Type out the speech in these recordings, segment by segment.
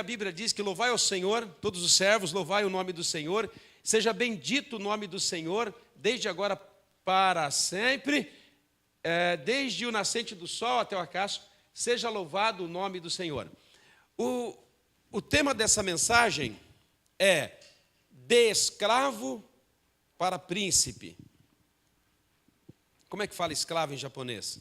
a Bíblia diz que louvai ao Senhor, todos os servos, louvai o nome do Senhor, seja bendito o nome do Senhor, desde agora para sempre, desde o nascente do sol até o ocaso, seja louvado o nome do Senhor. O tema dessa mensagem é de escravo para príncipe. Como é que fala escravo em japonês?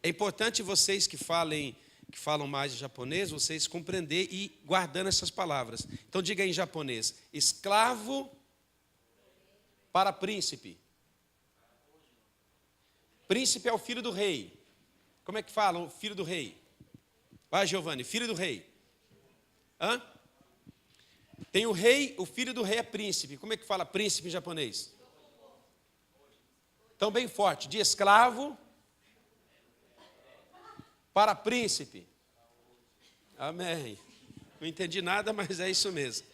É importante vocês que falam mais em japonês, vocês compreender e guardando essas palavras. Então diga em japonês, escravo para príncipe. Príncipe é o filho do rei. Como é que fala o filho do rei? Vai, Giovanni, filho do rei. Hã? Tem o rei, o filho do rei é príncipe. Como é que fala príncipe em japonês? Então bem forte, de escravo para príncipe. Amém. Não entendi nada, mas é isso mesmo.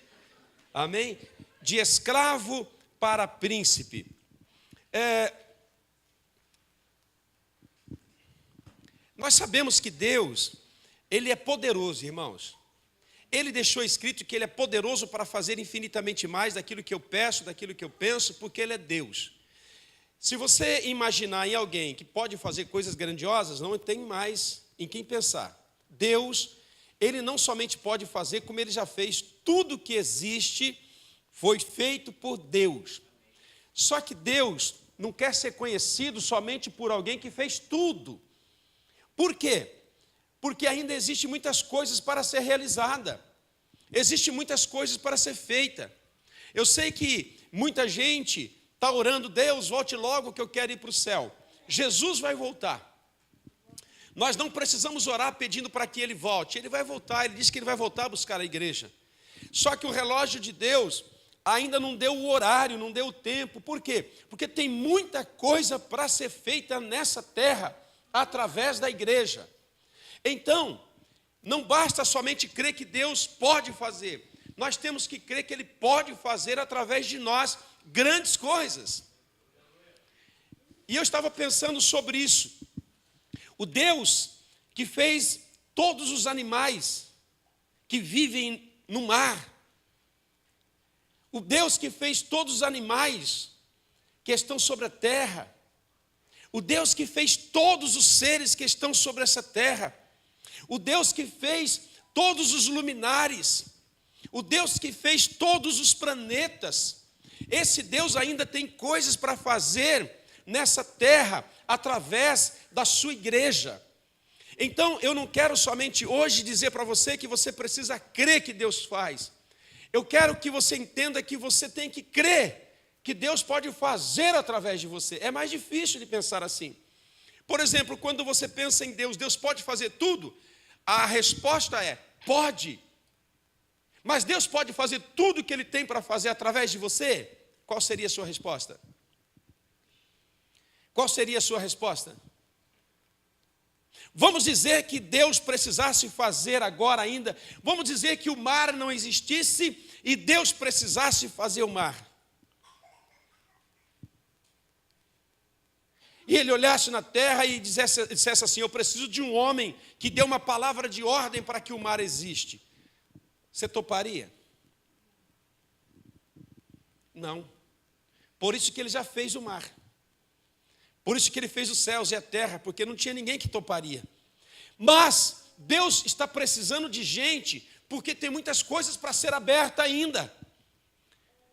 Amém? De escravo para príncipe. Nós sabemos que Deus, Ele é poderoso, irmãos. Ele deixou escrito que Ele é poderoso para fazer infinitamente mais daquilo que eu peço, daquilo que eu penso, porque Ele é Deus. Se você imaginar em alguém que pode fazer coisas grandiosas, não tem mais em quem pensar. Deus, Ele não somente pode fazer, como Ele já fez, tudo que existe foi feito por Deus. Só que Deus não quer ser conhecido somente por alguém que fez tudo. Por quê? Porque ainda existem muitas coisas para ser realizada. Existem muitas coisas para ser feita. Eu sei que muita gente está orando, Deus, volte logo que eu quero ir para o céu. Jesus vai voltar. Nós não precisamos orar pedindo para que Ele volte. Ele vai voltar, Ele disse que Ele vai voltar a buscar a igreja. Só que o relógio de Deus ainda não deu o horário, não deu o tempo. Por quê? Porque tem muita coisa para ser feita nessa terra, através da igreja. Então, não basta somente crer que Deus pode fazer. Nós temos que crer que Ele pode fazer através de nós grandes coisas. E eu estava pensando sobre isso. O Deus que fez todos os animais que vivem no mar. O Deus que fez todos os animais que estão sobre a terra. O Deus que fez todos os seres que estão sobre essa terra. O Deus que fez todos os luminares. O Deus que fez todos os planetas. Esse Deus ainda tem coisas para fazer nessa terra através da sua igreja. Então, eu não quero somente hoje dizer para você que você precisa crer que Deus faz. Eu quero que você entenda que você tem que crer que Deus pode fazer através de você. É mais difícil de pensar assim. Por exemplo, quando você pensa em Deus, Deus pode fazer tudo? A resposta é, pode. Mas Deus pode fazer tudo o que Ele tem para fazer através de você? Qual seria a sua resposta? Qual seria a sua resposta? Vamos dizer que Deus precisasse fazer agora ainda, vamos dizer que o mar não existisse e Deus precisasse fazer o mar. E Ele olhasse na terra e dissesse assim, eu preciso de um homem que dê uma palavra de ordem para que o mar existe. Você toparia? Não. Por isso que Ele já fez o mar. Por isso que Ele fez os céus e a terra, porque não tinha ninguém que toparia. Mas Deus está precisando de gente, porque tem muitas coisas para ser aberta ainda.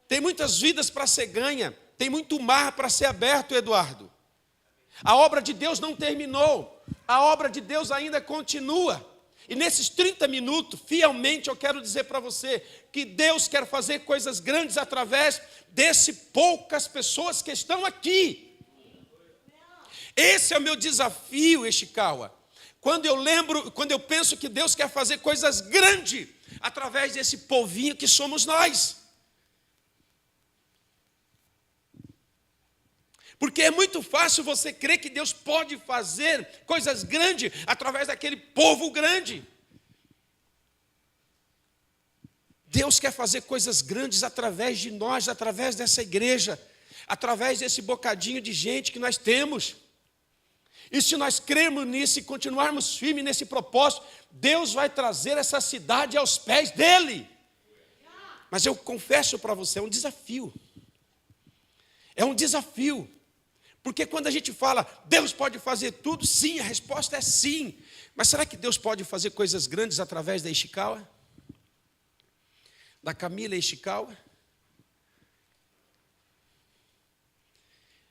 Tem muitas vidas para ser ganha. Tem muito mar para ser aberto, Eduardo. A obra de Deus não terminou. A obra de Deus ainda continua. E nesses 30 minutos, fielmente, eu quero dizer para você que Deus quer fazer coisas grandes através desse poucas pessoas que estão aqui. Esse é o meu desafio, Ishikawa. Quando eu penso que Deus quer fazer coisas grandes através desse povinho que somos nós. Porque é muito fácil você crer que Deus pode fazer coisas grandes através daquele povo grande. Deus quer fazer coisas grandes através de nós, através dessa igreja, através desse bocadinho de gente que nós temos. E se nós cremos nisso e continuarmos firmes nesse propósito, Deus vai trazer essa cidade aos pés dele. Mas eu confesso para você, é um desafio. É um desafio. Porque quando a gente fala, Deus pode fazer tudo, sim, a resposta é sim. Mas será que Deus pode fazer coisas grandes através da Ishikawa? Da Camila Ishikawa?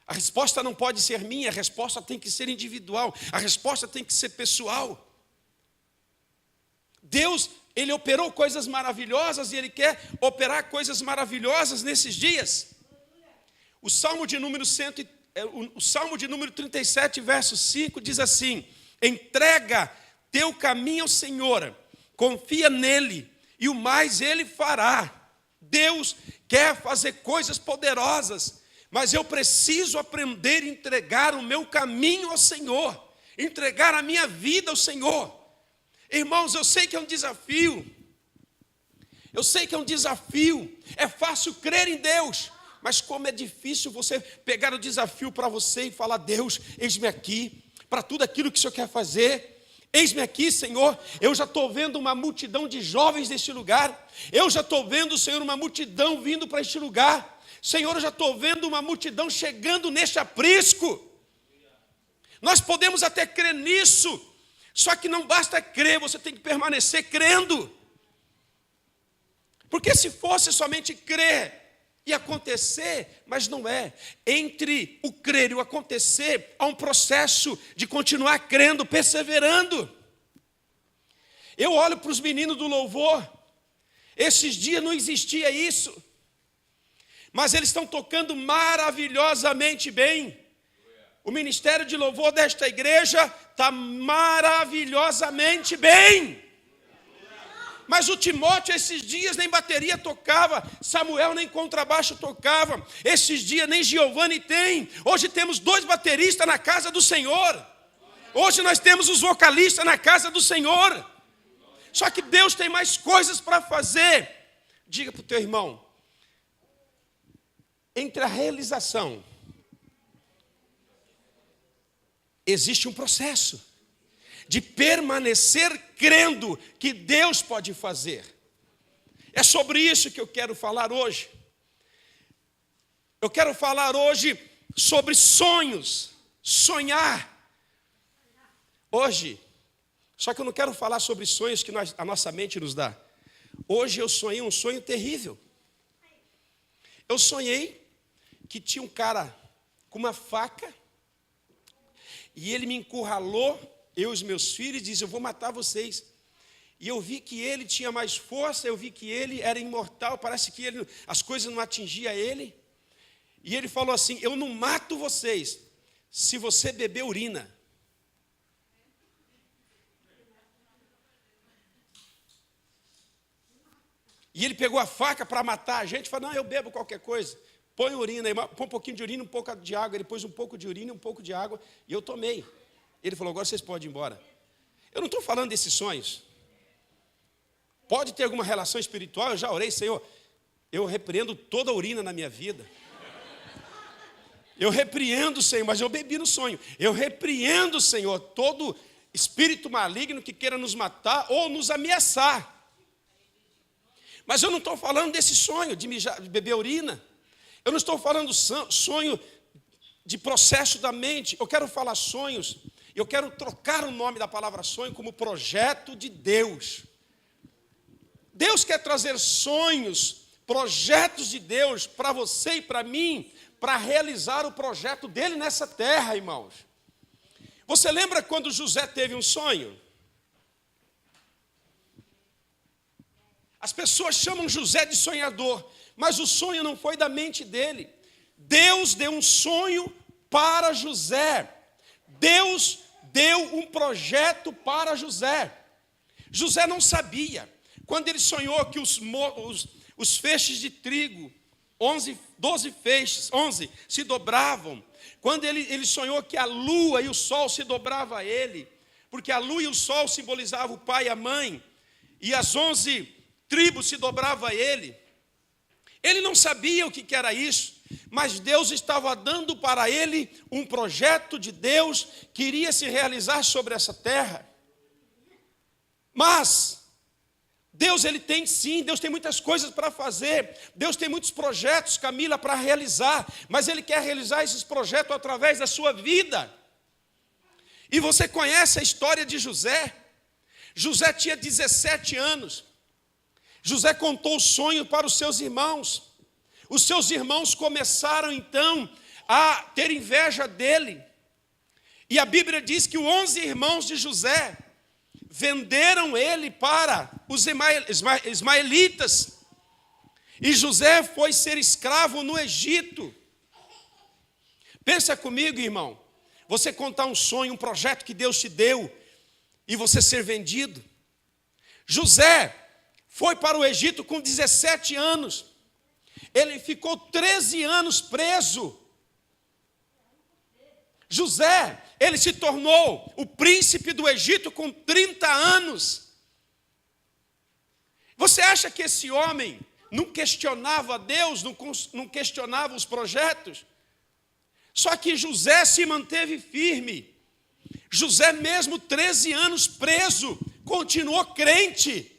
A resposta não pode ser minha, a resposta tem que ser individual, a resposta tem que ser pessoal. Deus, Ele operou coisas maravilhosas e Ele quer operar coisas maravilhosas nesses dias. O Salmo de número 37, verso 5, diz assim: entrega teu caminho ao Senhor, confia nele, e o mais Ele fará. Deus quer fazer coisas poderosas, mas eu preciso aprender a entregar o meu caminho ao Senhor, entregar a minha vida ao Senhor. Irmãos, eu sei que é um desafio, é fácil crer em Deus, mas como é difícil você pegar o desafio para você e falar: Deus, eis-me aqui, para tudo aquilo que o Senhor quer fazer, eis-me aqui, Senhor. Eu já estou vendo uma multidão de jovens neste lugar, eu já estou vendo, Senhor, uma multidão vindo para este lugar, Senhor, eu já estou vendo uma multidão chegando neste aprisco. Nós podemos até crer nisso, só que não basta crer, você tem que permanecer crendo. Porque se fosse somente crer e acontecer, mas não é. Entre o crer e o acontecer, há um processo de continuar crendo, perseverando. Eu olho para os meninos do louvor, esses dias não existia isso, mas eles estão tocando maravilhosamente bem. O ministério de louvor desta igreja está maravilhosamente bem. Mas o Timóteo esses dias nem bateria tocava, Samuel nem contrabaixo tocava, esses dias nem Giovanni tem. Hoje temos 2 bateristas na casa do Senhor. Hoje nós temos os vocalistas na casa do Senhor. Só que Deus tem mais coisas para fazer. Diga para o teu irmão: entre a realização existe um processo de permanecer crendo que Deus pode fazer. É sobre isso que eu quero falar hoje. Eu quero falar hoje sobre sonhos, sonhar. Hoje, só que eu não quero falar sobre sonhos que a nossa mente nos dá. Hoje eu sonhei um sonho terrível. Eu sonhei que tinha um cara com uma faca e ele me encurralou, eu e os meus filhos, e disse: eu vou matar vocês. E eu vi que ele tinha mais força, eu vi que ele era imortal, parece que as coisas não atingiam ele. E ele falou assim: eu não mato vocês se você beber urina. E ele pegou a faca para matar a gente e falou: não, eu bebo qualquer coisa. Põe urina, põe um pouquinho de urina, um pouco de água. Ele pôs um pouco de urina e um pouco de água, e eu tomei. Ele falou: agora vocês podem ir embora. Eu não estou falando desses sonhos. Pode ter alguma relação espiritual, eu já orei: Senhor, eu repreendo toda a urina na minha vida. Eu repreendo, Senhor, mas eu bebi no sonho. Eu repreendo, Senhor, todo espírito maligno que queira nos matar ou nos ameaçar. Mas eu não estou falando desse sonho de beber urina. Eu não estou falando sonho de processo da mente. Eu quero falar sonhos. Eu quero trocar o nome da palavra sonho como projeto de Deus. Deus quer trazer sonhos, projetos de Deus para você e para mim, para realizar o projeto dele nessa terra, irmãos. Você lembra quando José teve um sonho? As pessoas chamam José de sonhador, mas o sonho não foi da mente dele. Deus deu um sonho para José. Deus deu um projeto para José. José não sabia. Quando ele sonhou que os feixes de trigo, 12 feixes, 11, se dobravam. Quando ele sonhou que a lua e o sol se dobravam a ele, porque a lua e o sol simbolizavam o pai e a mãe, e as 11 tribos se dobravam a ele. Ele não sabia o que era isso, mas Deus estava dando para ele um projeto de Deus que iria se realizar sobre essa terra. Mas Deus, Ele tem sim, Deus tem muitas coisas para fazer, Deus tem muitos projetos, Camila, para realizar, mas Ele quer realizar esses projetos através da sua vida. E você conhece a história de José? José tinha 17 anos, José contou o sonho para os seus irmãos começaram então a ter inveja dele, e a Bíblia diz que os 11 irmãos de José venderam ele para os ismaelitas, e José foi ser escravo no Egito. Pensa comigo, irmão, você contar um sonho, um projeto que Deus te deu, e você ser vendido. José foi para o Egito com 17 anos, ele ficou 13 anos preso. José, ele se tornou o príncipe do Egito com 30 anos. Você acha que esse homem não questionava Deus, não questionava os projetos? Só que José se manteve firme. José, mesmo 13 anos preso, continuou crente,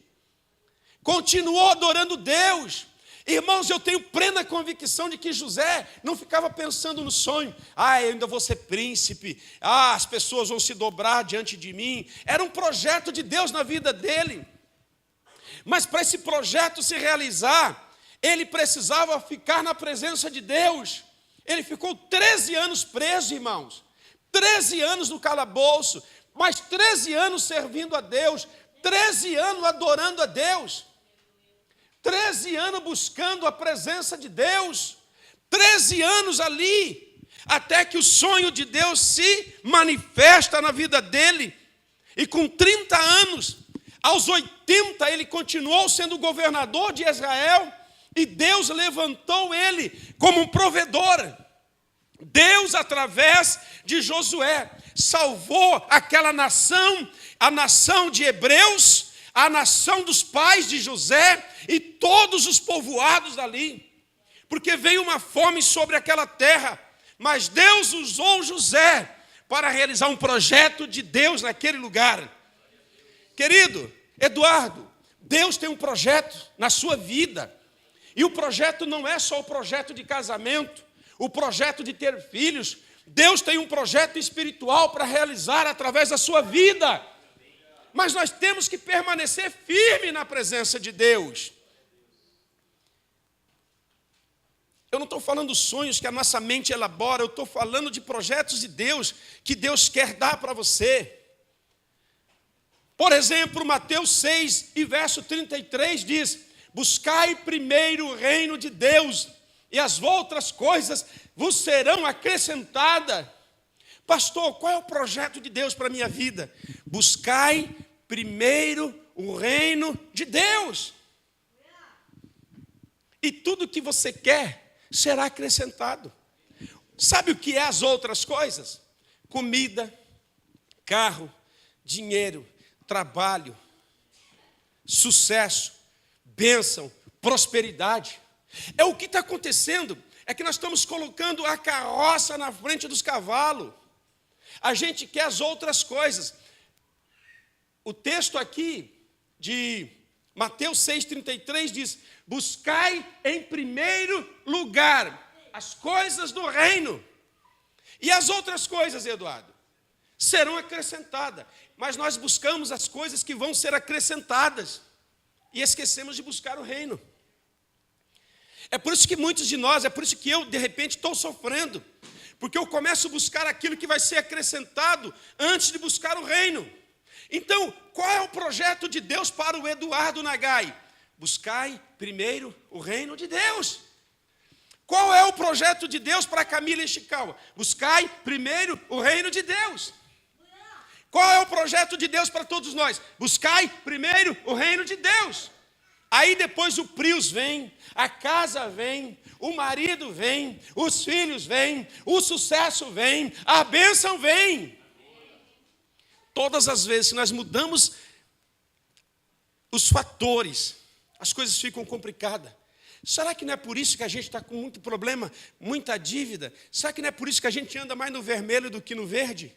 continuou adorando Deus. Irmãos, eu tenho plena convicção de que José não ficava pensando no sonho. Eu ainda vou ser príncipe. As pessoas vão se dobrar diante de mim. Era um projeto de Deus na vida dele. Mas para esse projeto se realizar, ele precisava ficar na presença de Deus. Ele ficou 13 anos preso, irmãos. 13 anos no calabouço, mas 13 anos servindo a Deus. 13 anos adorando a Deus. 13 anos buscando a presença de Deus, 13 anos ali, até que o sonho de Deus se manifesta na vida dele, e com 30 anos, aos 80, ele continuou sendo governador de Israel, e Deus levantou ele como um provedor. Deus, através de Josué, salvou aquela nação, a nação de Hebreus, a nação dos pais de José e todos os povoados ali, porque veio uma fome sobre aquela terra, mas Deus usou José para realizar um projeto de Deus naquele lugar. Querido Eduardo, Deus tem um projeto na sua vida, e o projeto não é só o projeto de casamento, o projeto de ter filhos. Deus tem um projeto espiritual para realizar através da sua vida. Mas nós temos que permanecer firme na presença de Deus. Eu não estou falando sonhos que a nossa mente elabora, eu estou falando de projetos de Deus que Deus quer dar para você. Por exemplo, Mateus 6 e verso 33 diz: buscai primeiro o reino de Deus, e as outras coisas vos serão acrescentadas. Pastor, qual é o projeto de Deus para a minha vida? Buscai primeiro o reino de Deus, e tudo que você quer será acrescentado. Sabe o que é as outras coisas? Comida, carro, dinheiro, trabalho, sucesso, bênção, prosperidade. É o que está acontecendo, é que nós estamos colocando a carroça na frente dos cavalos. A gente quer as outras coisas. O texto aqui de Mateus 6,33 diz: buscai em primeiro lugar as coisas do reino, e as outras coisas, Eduardo, serão acrescentadas. Mas nós buscamos as coisas que vão ser acrescentadas e esquecemos de buscar o reino. É por isso que muitos de nós, é por isso que eu, de repente, estou sofrendo, porque eu começo a buscar aquilo que vai ser acrescentado antes de buscar o reino. Então, qual é o projeto de Deus para o Eduardo Nagai? Buscai primeiro o reino de Deus. Qual é o projeto de Deus para Camila Ishikawa? Buscai primeiro o reino de Deus. Qual é o projeto de Deus para todos nós? Buscai primeiro o reino de Deus. Aí depois o Prius vem, a casa vem, o marido vem, os filhos vêm, o sucesso vem, a bênção vem. Todas as vezes que nós mudamos os fatores, as coisas ficam complicadas. Será que não é por isso que a gente está com muito problema, muita dívida? Será que não é por isso que a gente anda mais no vermelho do que no verde?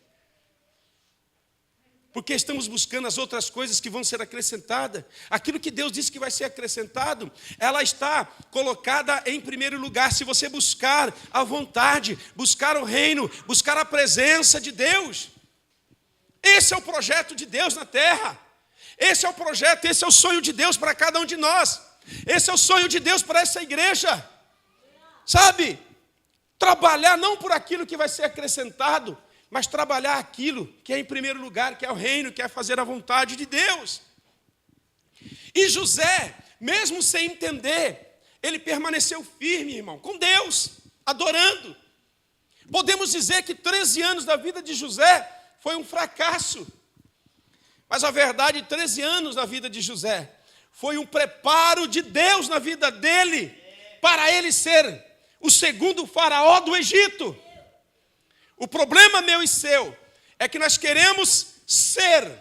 Porque estamos buscando as outras coisas que vão ser acrescentadas. Aquilo que Deus disse que vai ser acrescentado, ela está colocada em primeiro lugar. Se você buscar a vontade, buscar o reino, buscar a presença de Deus. Esse é o projeto de Deus na terra. Esse é o projeto, esse é o sonho de Deus para cada um de nós. Esse é o sonho de Deus para essa igreja. Sabe? Trabalhar não por aquilo que vai ser acrescentado, mas trabalhar aquilo que é em primeiro lugar, que é o reino, que é fazer a vontade de Deus. E José, mesmo sem entender, ele permaneceu firme, irmão, com Deus, adorando. Podemos dizer que 13 anos da vida de José foi um fracasso. Mas a verdade, 13 anos da vida de José foi um preparo de Deus na vida dele, para ele ser o segundo faraó do Egito. O problema meu e seu é que nós queremos ser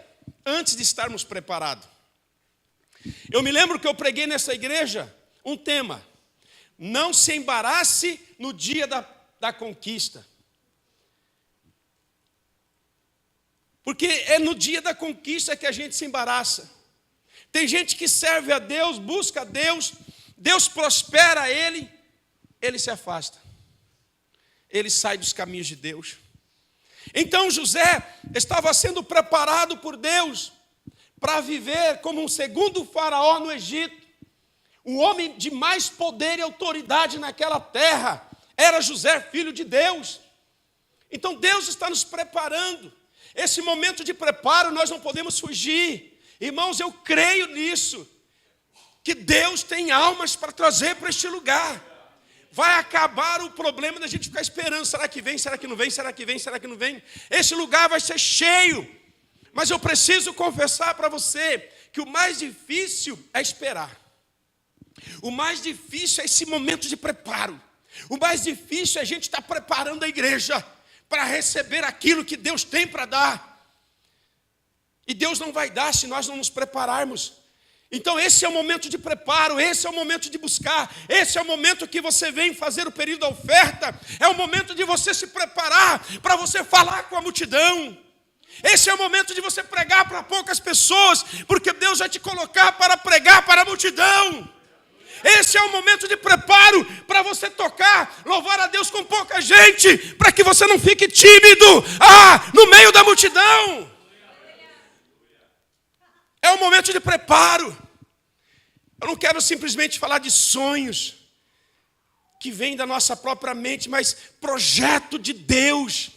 antes de estarmos preparados. Eu me lembro que eu preguei nessa igreja um tema: não se embarace no dia da conquista. Porque é no dia da conquista que a gente se embaraça. Tem gente que serve a Deus, busca a Deus, Deus prospera ele se afasta. Ele sai dos caminhos de Deus. Então José estava sendo preparado por Deus para viver como um segundo faraó no Egito. O homem de mais poder e autoridade naquela terra era José, filho de Deus. Então Deus está nos preparando. Esse momento de preparo nós não podemos fugir. Irmãos, eu creio nisso, que Deus tem almas para trazer para este lugar. Vai acabar o problema da gente ficar esperando. Será que vem? Será que não vem? Será que vem? Será que não vem? Esse lugar vai ser cheio. Mas eu preciso confessar para você que o mais difícil é esperar. O mais difícil é esse momento de preparo. O mais difícil é a gente estar preparando a igreja para receber aquilo que Deus tem para dar. E Deus não vai dar se nós não nos prepararmos. Então esse é o momento de preparo, esse é o momento de buscar, esse é o momento que você vem fazer o período da oferta, é o momento de você se preparar para você falar com a multidão. Esse é o momento de você pregar para poucas pessoas, porque Deus vai te colocar para pregar para a multidão. Esse é o momento de preparo para você tocar, louvar a Deus com pouca gente, para que você não fique tímido no meio da multidão. É um momento de preparo. Eu não quero simplesmente falar de sonhos que vêm da nossa própria mente, mas projeto de Deus.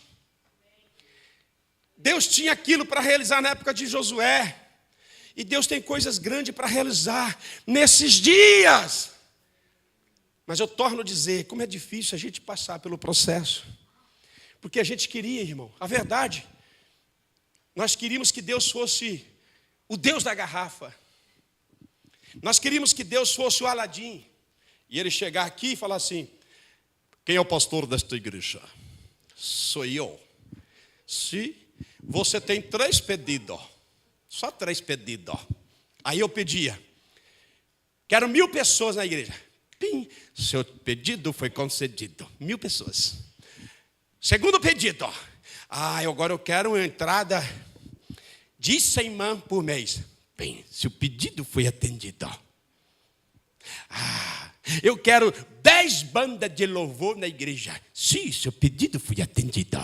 Deus tinha aquilo para realizar na época de Josué. E Deus tem coisas grandes para realizar nesses dias. Mas eu torno a dizer, como é difícil a gente passar pelo processo. Porque a gente queria, irmão, a verdade, nós queríamos que Deus fosse o Deus da garrafa. Nós queríamos que Deus fosse o Aladim. E ele chegar aqui e falar assim: quem é o pastor desta igreja? Sou eu. Se você tem 3 pedidos, só 3 pedidos. Aí eu pedia: quero 1000 pessoas na igreja. Pim, seu pedido foi concedido. 1000 pessoas. Segundo pedido: agora eu quero uma entrada de 100 man por mês. Bem, se o pedido foi atendido. Eu quero 10 bandas de louvor na igreja. Sim, seu pedido foi atendido.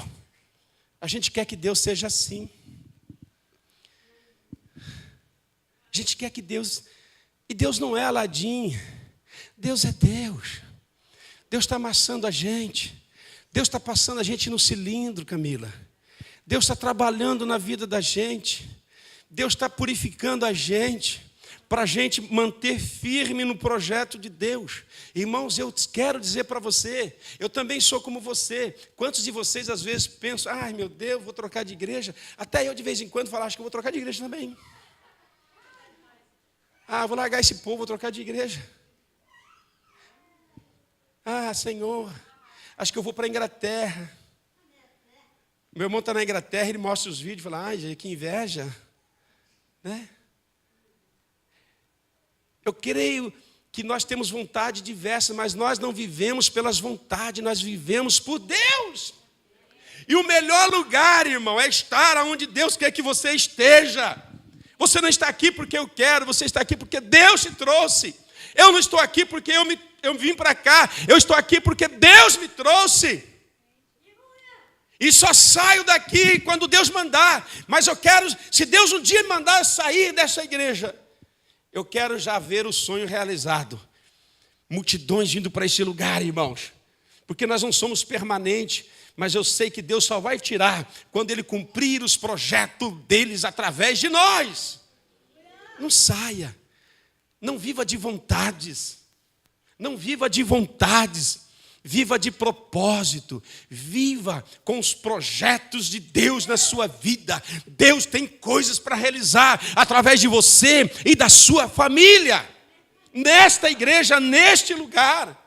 A gente quer que Deus seja assim. A gente quer que Deus... E Deus não é Aladim. Deus é Deus. Deus está amassando a gente. Deus está passando a gente no cilindro, Camila. Deus está trabalhando na vida da gente. Deus está purificando a gente, para a gente manter firme no projeto de Deus. Irmãos, eu quero dizer para você, eu também sou como você. Quantos de vocês às vezes pensam: ai meu Deus, vou trocar de igreja? Até eu de vez em quando falo: acho que eu vou trocar de igreja também. Vou largar esse povo, vou trocar de igreja. Senhor, acho que eu vou para a Inglaterra. Meu irmão está na Inglaterra, ele mostra os vídeos e fala: ai, que inveja. Né? Eu creio que nós temos vontade diversa, mas nós não vivemos pelas vontades, nós vivemos por Deus. E o melhor lugar, irmão, é estar onde Deus quer que você esteja. Você não está aqui porque eu quero, você está aqui porque Deus te trouxe. Eu não estou aqui porque eu vim para cá, eu estou aqui porque Deus me trouxe. E só saio daqui quando Deus mandar. Mas eu quero, se Deus um dia mandar eu sair dessa igreja, eu quero já ver o sonho realizado. Multidões indo para esse lugar, irmãos. Porque nós não somos permanentes, mas eu sei que Deus só vai tirar quando Ele cumprir os projetos deles através de nós. Não saia. Não viva de vontades. Não viva de vontades. Viva de propósito. Viva com os projetos de Deus na sua vida. Deus tem coisas para realizar através de você e da sua família. Nesta igreja, neste lugar.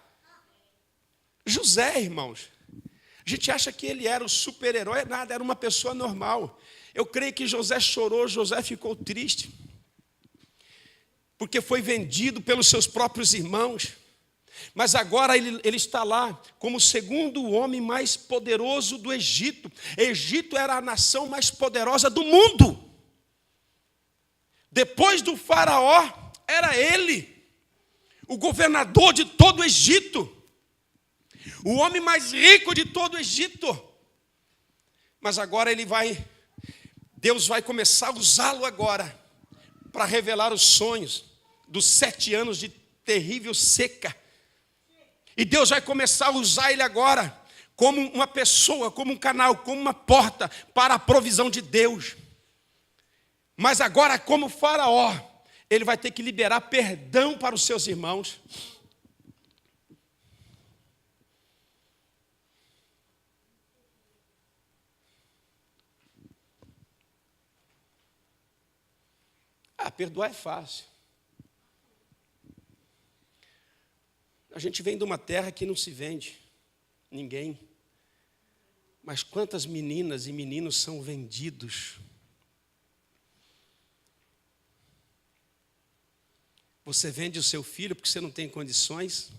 José, irmãos. A gente acha que ele era o super-herói, nada, era uma pessoa normal. Eu creio que José chorou, José ficou triste. Porque foi vendido pelos seus próprios irmãos. Mas agora ele está lá como o segundo homem mais poderoso do Egito. Egito era a nação mais poderosa do mundo. Depois do faraó, era ele, o governador de todo o Egito. O homem mais rico de todo o Egito. Mas agora Deus vai começar a usá-lo agora para revelar os sonhos dos 7 anos de terrível seca. E Deus vai começar a usar ele agora como uma pessoa, como um canal, como uma porta para a provisão de Deus. Mas agora, como faraó, ele vai ter que liberar perdão para os seus irmãos. Perdoar é fácil. A gente vem de uma terra que não se vende. Ninguém. Mas quantas meninas e meninos são vendidos? Você vende o seu filho porque você não tem condições?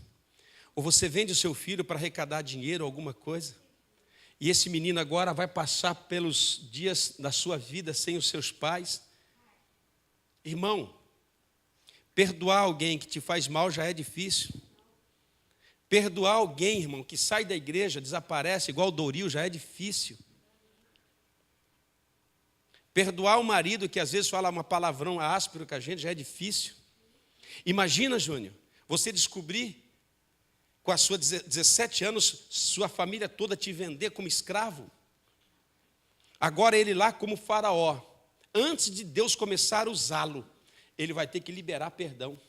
Ou você vende o seu filho para arrecadar dinheiro, alguma coisa? E esse menino agora vai passar pelos dias da sua vida sem os seus pais? Irmão, perdoar alguém que te faz mal já é difícil. Perdoar alguém, irmão, que sai da igreja, desaparece, igual o Doril, já é difícil. Perdoar o marido que às vezes fala uma palavrão áspero com a gente, já é difícil. Imagina, Júnior, você descobrir, com a sua 17 anos, sua família toda te vender como escravo. Agora ele lá como faraó. Antes de Deus começar a usá-lo, ele vai ter que liberar perdão.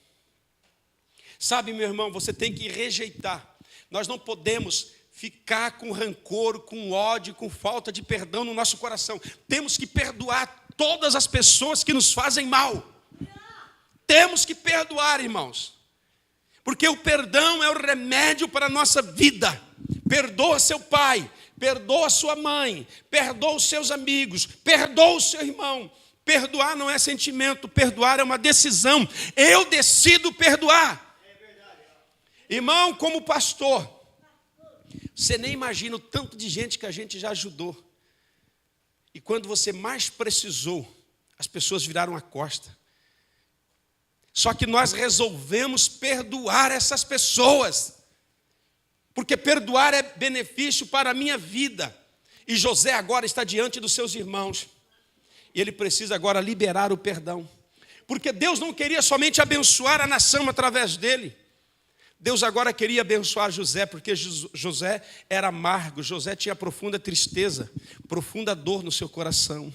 Sabe, meu irmão, você tem que rejeitar. Nós não podemos ficar com rancor, com ódio, com falta de perdão no nosso coração. Temos que perdoar todas as pessoas que nos fazem mal. Temos que perdoar, irmãos. Porque o perdão é o remédio para a nossa vida. Perdoa seu pai. Perdoa sua mãe, perdoa os seus amigos, perdoa o seu irmão. Perdoar não é sentimento, perdoar é uma decisão. Eu decido perdoar. Irmão, como pastor, você nem imagina o tanto de gente que a gente já ajudou. E quando você mais precisou, as pessoas viraram a costa. Só que nós resolvemos perdoar essas pessoas. Porque perdoar é benefício para a minha vida. E José agora está diante dos seus irmãos. E ele precisa agora liberar o perdão. Porque Deus não queria somente abençoar a nação através dele. Deus agora queria abençoar José, porque José era amargo. José tinha profunda tristeza, profunda dor no seu coração.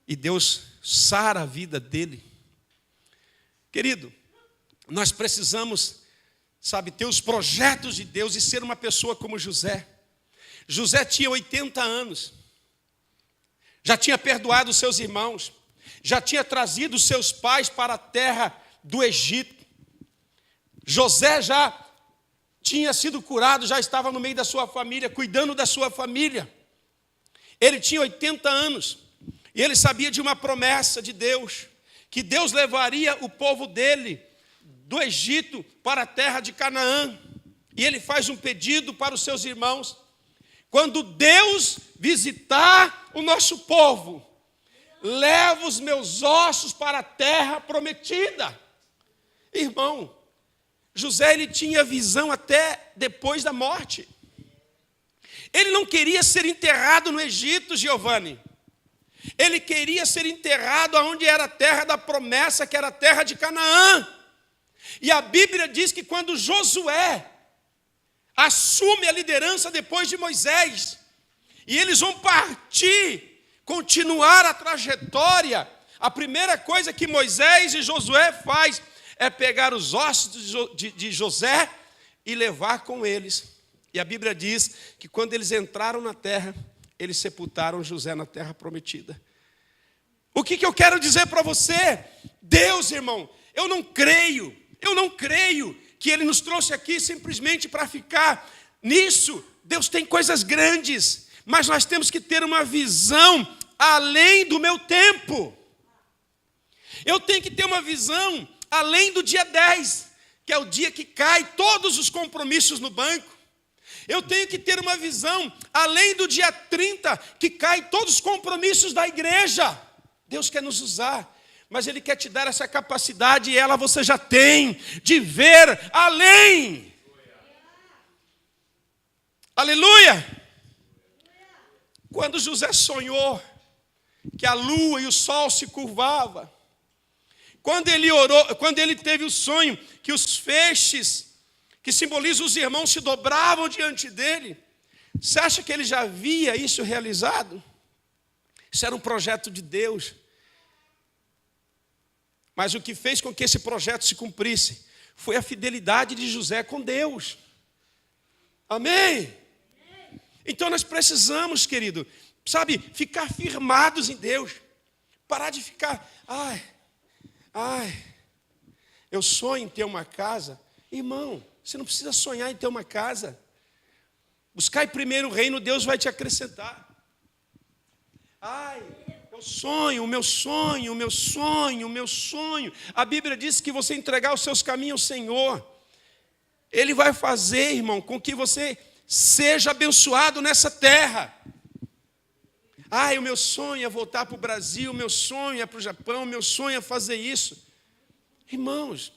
E Deus sara a vida dele. Querido, nós precisamos, ter os projetos de Deus e ser uma pessoa como José. José tinha 80 anos. Já tinha perdoado os seus irmãos. Já tinha trazido os seus pais para a terra do Egito. José já tinha sido curado, já estava no meio da sua família, cuidando da sua família. Ele tinha 80 anos. E ele sabia de uma promessa de Deus, que Deus levaria o povo dele do Egito para a terra de Canaã. E ele faz um pedido para os seus irmãos: quando Deus visitar o nosso povo, leva os meus ossos para a terra prometida. Irmão, José, ele tinha visão até depois da morte. Ele não queria ser enterrado no Egito, Giovanni. Ele queria ser enterrado onde era a terra da promessa, que era a terra de Canaã. E a Bíblia diz que quando Josué assume a liderança depois de Moisés, e eles vão partir, continuar a trajetória, a primeira coisa que Moisés e Josué faz é pegar os ossos de José e levar com eles. E a Bíblia diz que quando eles entraram na terra, eles sepultaram José na terra prometida. O que eu quero dizer para você? Deus, irmão, eu não creio que Ele nos trouxe aqui simplesmente para ficar nisso. Deus tem coisas grandes, mas nós temos que ter uma visão além do meu tempo. Eu tenho que ter uma visão além do dia 10, que é o dia que cai todos os compromissos no banco. Eu tenho que ter uma visão além do dia 30, que cai todos os compromissos da igreja. Deus quer nos usar, mas Ele quer te dar essa capacidade, e ela você já tem, de ver além. Aleluia! Quando José sonhou que a lua e o sol se curvavam, quando ele orou, quando ele teve o sonho que os feixes, que simbolizam os irmãos, se dobravam diante dele, você acha que ele já via isso realizado? Isso era um projeto de Deus. Mas o que fez com que esse projeto se cumprisse foi a fidelidade de José com Deus. Amém? Então nós precisamos, querido, sabe, ficar firmados em Deus. Parar de ficar, eu sonho em ter uma casa. Irmão, você não precisa sonhar em ter uma casa. Buscar primeiro o reino, Deus vai te acrescentar. O meu sonho. A Bíblia diz que você entregar os seus caminhos ao Senhor, Ele vai fazer, irmão, com que você seja abençoado nessa terra. O meu sonho é voltar para o Brasil, o meu sonho é para o Japão, o meu sonho é fazer isso. Irmãos,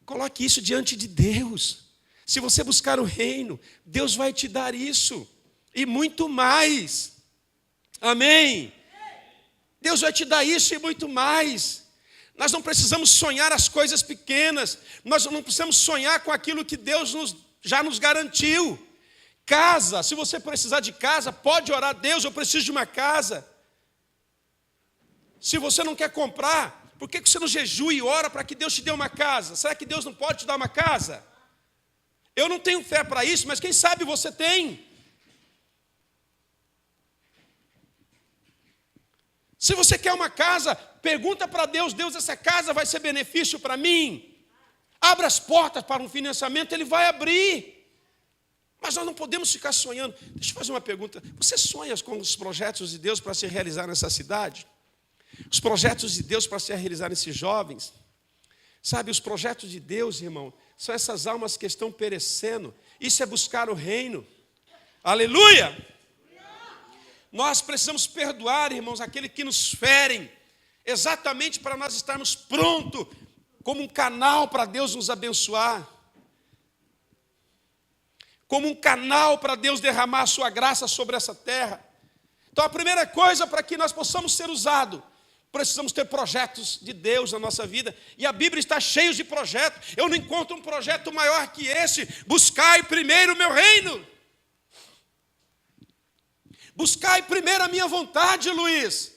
coloque isso diante de Deus. Se você buscar o reino, Deus vai te dar isso e muito mais. Amém? Deus vai te dar isso e muito mais. Nós não precisamos sonhar as coisas pequenas. Nós não precisamos sonhar com aquilo que Deus já nos garantiu. Casa, se você precisar de casa, pode orar: Deus, eu preciso de uma casa. Se você não quer comprar, por que você não jejua e ora para que Deus te dê uma casa? Será que Deus não pode te dar uma casa? Eu não tenho fé para isso, mas quem sabe você tem. Se você quer uma casa, pergunta para Deus: Deus, essa casa vai ser benefício para mim? Abra as portas para um financiamento, Ele vai abrir. Mas nós não podemos ficar sonhando. Deixa eu fazer uma pergunta. Você sonha com os projetos de Deus para se realizar nessa cidade? Os projetos de Deus para se realizar nesses jovens? Sabe, os projetos de Deus, irmão, são essas almas que estão perecendo. Isso é buscar o reino. Aleluia! Nós precisamos perdoar, irmãos, aqueles que nos ferem, exatamente para nós estarmos prontos, como um canal para Deus nos abençoar, como um canal para Deus derramar a sua graça sobre essa terra. Então a primeira coisa, para que nós possamos ser usados, precisamos ter projetos de Deus na nossa vida, e a Bíblia está cheia de projetos. Eu não encontro um projeto maior que esse: buscai primeiro o meu reino. Buscai primeiro a minha vontade, Luiz,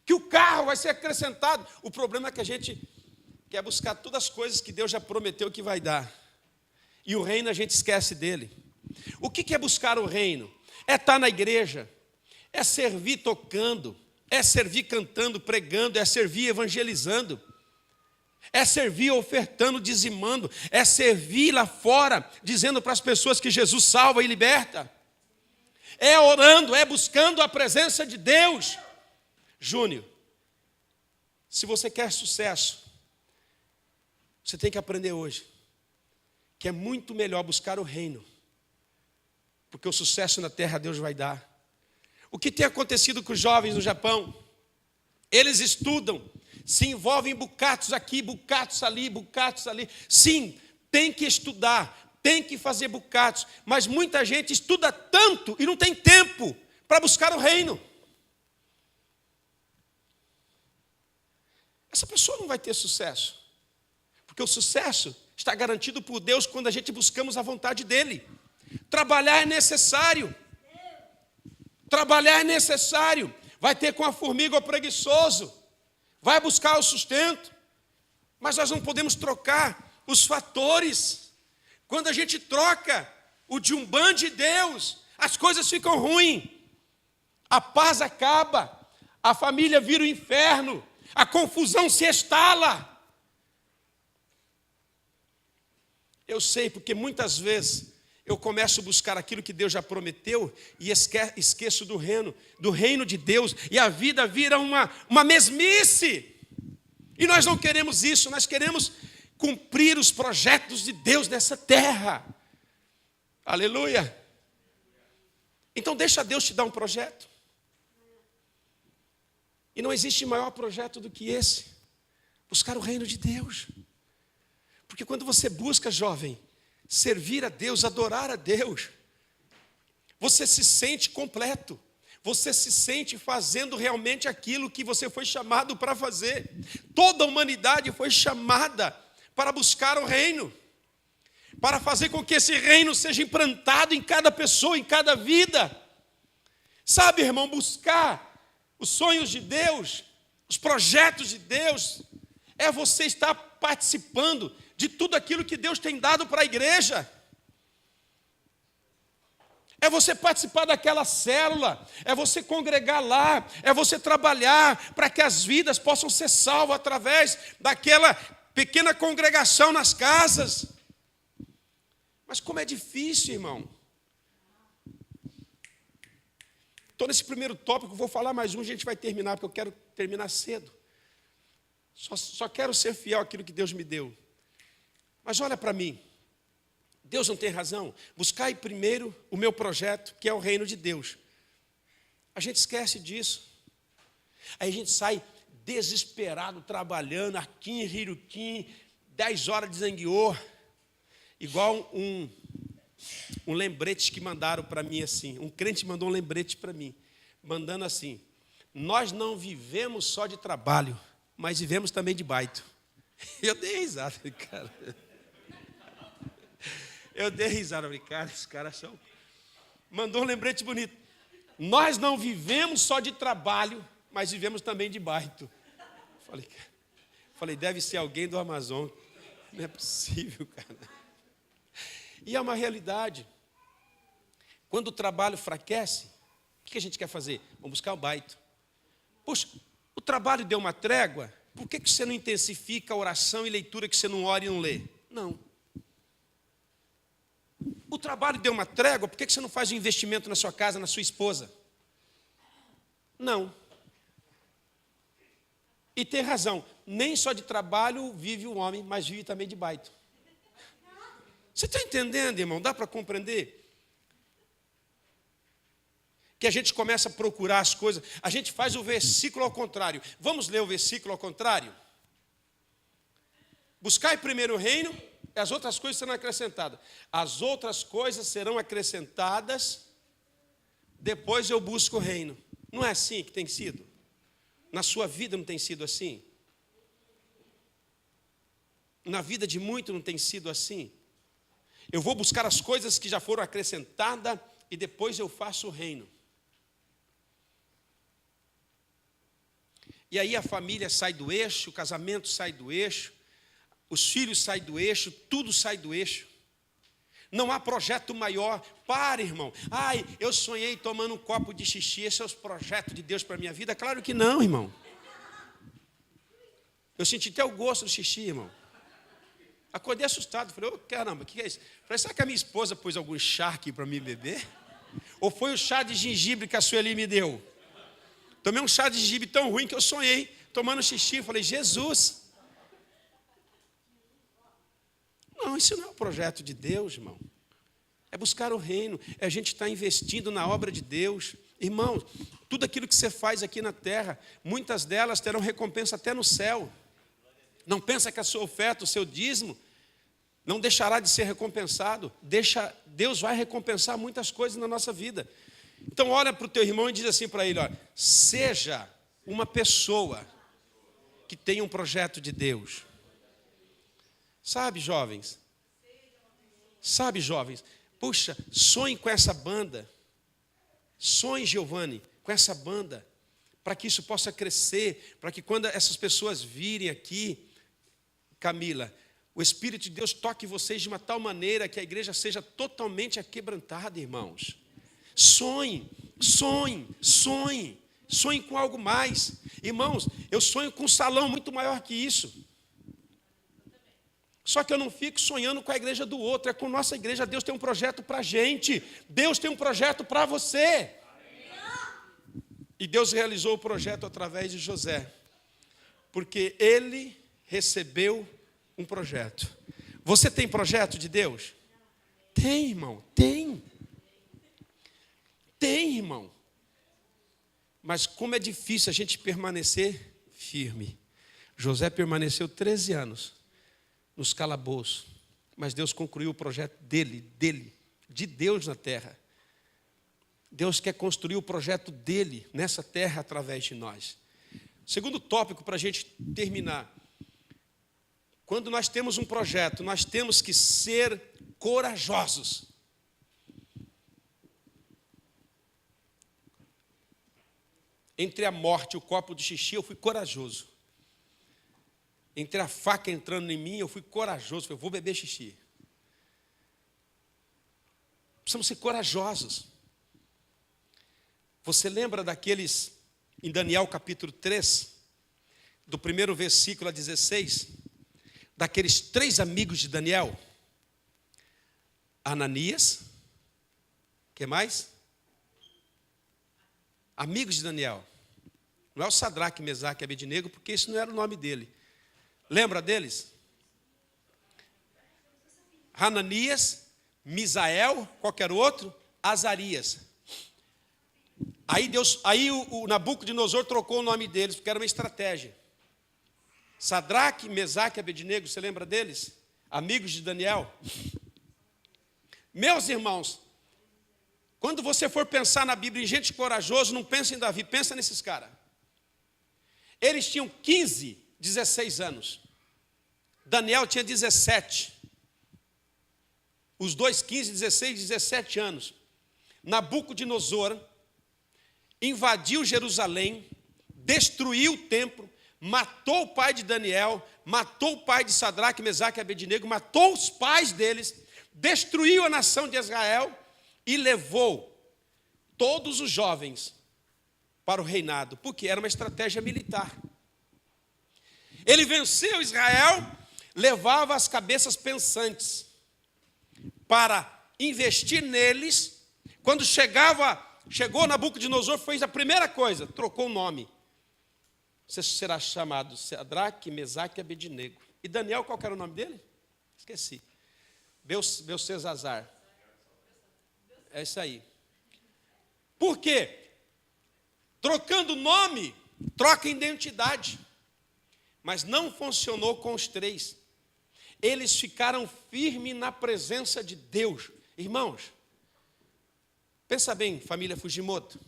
que o carro vai ser acrescentado. O problema é que a gente quer buscar todas as coisas que Deus já prometeu que vai dar, e o reino a gente esquece dele. O que é buscar o reino? É estar na igreja, é servir tocando, é servir cantando, pregando, é servir evangelizando, é servir ofertando, dizimando, é servir lá fora, dizendo para as pessoas que Jesus salva e liberta, é orando, é buscando a presença de Deus. Júnior, se você quer sucesso, Você tem que aprender hoje que é muito melhor buscar o reino, porque o sucesso na terra Deus vai dar. O que tem acontecido com os jovens no Japão? Eles estudam, se envolvem em bocatos aqui, bocatos ali, bocatos ali. Sim, tem que estudar, tem que fazer bocatos, mas muita gente estuda tanto e não tem tempo para buscar o reino. Essa pessoa não vai ter sucesso, porque o sucesso está garantido por Deus quando a gente buscamos a vontade dEle. Trabalhar é necessário. Trabalhar é necessário. Vai ter com a formiga ou preguiçoso. Vai buscar o sustento. Mas nós não podemos trocar os fatores. Quando a gente troca o de um bando de Deus, as coisas ficam ruins. A paz acaba. A família vira o inferno. A confusão se instala. Eu sei, porque muitas vezes eu começo a buscar aquilo que Deus já prometeu e esqueço do reino de Deus, e a vida vira uma mesmice. E nós não queremos isso, nós queremos cumprir os projetos de Deus nessa terra. Aleluia. Então deixa Deus te dar um projeto. E não existe maior projeto do que esse, buscar o reino de Deus. Porque quando você busca, jovem, servir a Deus, adorar a Deus, você se sente completo. Você se sente fazendo realmente aquilo que você foi chamado para fazer. Toda a humanidade foi chamada para buscar o reino, para fazer com que esse reino seja implantado em cada pessoa, em cada vida. Sabe, irmão, buscar os sonhos de Deus, os projetos de Deus, é você estar participando de tudo aquilo que Deus tem dado para a igreja. É você participar daquela célula, é você congregar lá, é você trabalhar para que as vidas possam ser salvas através daquela pequena congregação nas casas. Mas como é difícil, irmão. Estou nesse primeiro tópico, vou falar mais um, a gente vai terminar, porque eu quero terminar cedo. Só quero ser fiel àquilo que Deus me deu. Mas olha para mim, Deus não tem razão? Buscai primeiro o meu projeto, que é o reino de Deus. A gente esquece disso. Aí a gente sai desesperado, trabalhando, aqui em Hiruquim, 10 horas de Zanguiô, igual um lembrete que mandaram para mim assim. Um crente mandou um lembrete para mim, mandando assim: nós não vivemos só de trabalho, mas vivemos também de baito. Eu dei risada, cara. Eu dei risada, cara, esses caras são... Mandou um lembrete bonito. Nós não vivemos só de trabalho, mas vivemos também de baito. Falei, deve ser alguém do Amazonas. Não é possível, cara. E é uma realidade. Quando o trabalho enfraquece, o que a gente quer fazer? Vamos buscar o baito. Poxa, o trabalho deu uma trégua, por que você não intensifica a oração e leitura, que você não ora e não lê? Não. O trabalho deu uma trégua, por que você não faz um investimento na sua casa, na sua esposa? Não. E tem razão, nem só de trabalho vive o homem, mas vive também de baito. Você está entendendo, irmão? Dá para compreender? Que a gente começa a procurar as coisas, a gente faz o versículo ao contrário. Vamos ler o versículo ao contrário? Buscai primeiro o reino, e as outras coisas serão acrescentadas. As outras coisas serão acrescentadas, depois eu busco o reino. Não é assim que tem sido? Na sua vida não tem sido assim? Na vida de muitos não tem sido assim? Eu vou buscar as coisas que já foram acrescentadas e depois eu faço o reino. E aí a família sai do eixo, o casamento sai do eixo, os filhos saem do eixo, tudo sai do eixo. Não há projeto maior. Para, irmão. Ai, eu sonhei tomando um copo de xixi, esse é o projeto de Deus para a minha vida? Claro que não, irmão. Eu senti até o gosto do xixi, irmão. Acordei assustado, falei, caramba, o que é isso? Falei, será que a minha esposa pôs algum chá aqui para mim beber? Ou foi o chá de gengibre que a Sueli me deu? Tomei um chá de gengibre tão ruim que eu sonhei tomando xixi. Falei, Jesus. isso não é o projeto de Deus, irmão. É buscar o reino, é a gente estar investindo na obra de Deus. Irmãos, tudo aquilo que você faz aqui na terra, muitas delas terão recompensa até no céu. Não pensa que a sua oferta, o seu dízimo, não deixará de ser recompensado. Deus vai recompensar muitas coisas na nossa vida. Então olha para o teu irmão e diz assim para ele, ó, seja uma pessoa que tem um projeto de Deus. Sabe, jovens? Puxa, sonhe com essa banda. Sonhe, Giovanni, com essa banda, para que isso possa crescer, para que quando essas pessoas virem aqui, Camila, o Espírito de Deus toque vocês de uma tal maneira que a igreja seja totalmente aquebrantada, irmãos. Sonhe com algo mais. Irmãos, eu sonho com um salão muito maior que isso. Só que eu não fico sonhando com a igreja do outro, é com nossa igreja. Deus tem um projeto para a gente, Deus tem um projeto para você. E Deus realizou o projeto através de José, porque ele recebeu um projeto. Você tem projeto de Deus? Tem, irmão, tem. Tem, irmão. Mas como é difícil a gente permanecer firme. José permaneceu 13 anos nos calabouços, mas Deus concluiu o projeto dele, de Deus na terra. Deus quer construir o projeto dele nessa terra através de nós. Segundo tópico para a gente terminar. Quando nós temos um projeto, nós temos que ser corajosos. Entre a morte e o copo de xixi, eu fui corajoso. Entre a faca entrando em mim, eu fui corajoso. Eu vou beber xixi. Precisamos ser corajosos. Você lembra daqueles, em Daniel capítulo 3, do primeiro versículo a 16, daqueles 3 amigos de Daniel? Ananias, que mais? Amigos de Daniel. Não é o Sadraque, Mesaque e Abednego, porque isso não era o nome dele. Lembra deles? Hananias, Misael, qualquer outro, Azarias. Aí o Nabucodonosor trocou o nome deles, porque era uma estratégia. Sadraque, Mesaque e Abednego, você lembra deles? Amigos de Daniel. Meus irmãos, quando você for pensar na Bíblia em gente corajosa, não pensa em Davi, pensa nesses caras. Eles tinham 15, 16 anos. Daniel tinha 17. Os dois, 15, 16, 17 anos. Nabucodonosor invadiu Jerusalém, destruiu o templo, matou o pai de Daniel, matou o pai de Sadraque, Mesaque e Abednego, matou os pais deles, destruiu a nação de Israel e levou todos os jovens para o reinado, porque era uma estratégia militar. Ele venceu Israel, levava as cabeças pensantes para investir neles. Quando chegou Nabucodonosor, fez a primeira coisa, trocou o nome. Você será chamado Sadraque, Mesaque e Abednego. E Daniel, qual era o nome dele? Esqueci. Belcesazar. É isso aí. Por quê? Trocando nome, troca identidade. Mas não funcionou com os 3. Eles ficaram firmes na presença de Deus. Irmãos, pensa bem, família Fujimoto.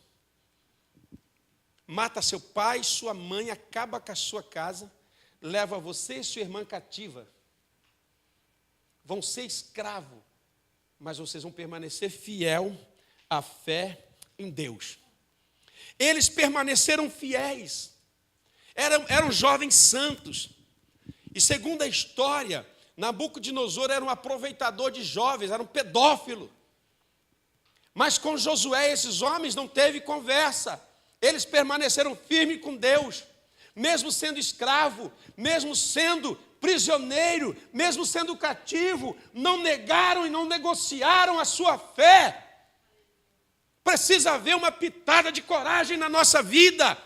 Mata seu pai, sua mãe, acaba com a sua casa, leva você e sua irmã cativa. Vão ser escravos, mas vocês vão permanecer fiel à fé em Deus. Eles permaneceram fiéis. Eram jovens santos. E segundo a história, Nabucodonosor era um aproveitador de jovens, era um pedófilo. Mas com Josué, esses homens não teve conversa. Eles permaneceram firmes com Deus. Mesmo sendo escravo, mesmo sendo prisioneiro, mesmo sendo cativo, não negaram e não negociaram a sua fé. Precisa haver uma pitada de coragem na nossa vida.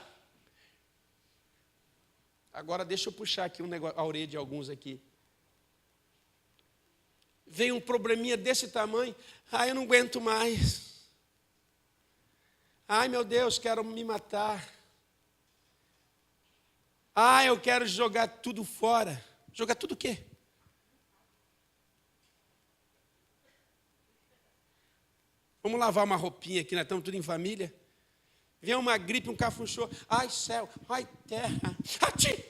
Agora deixa eu puxar aqui a orelha de alguns aqui. vem um probleminha desse tamanho, eu não aguento mais. Ai, meu Deus, quero me matar. Eu quero jogar tudo fora. Jogar tudo o quê? Vamos lavar uma roupinha aqui, nós estamos tudo em família. Vem uma gripe, um cafunchô. Ai, céu, ai, terra. Ati!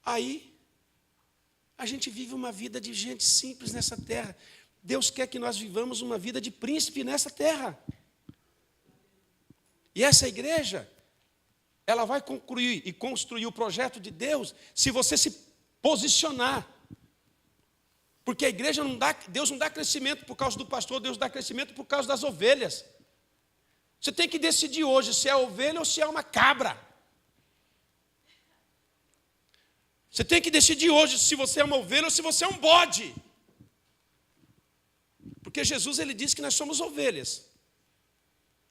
Aí, a gente vive uma vida de gente simples nessa terra. Deus quer que nós vivamos uma vida de príncipe nessa terra. E essa igreja, ela vai concluir e construir o projeto de Deus se você se posicionar. Porque a igreja Deus não dá crescimento por causa do pastor, Deus dá crescimento por causa das ovelhas. Você tem que decidir hoje se é ovelha ou se é uma cabra. Você tem que decidir hoje se você é uma ovelha ou se você é um bode. Porque Jesus, ele disse que nós somos ovelhas.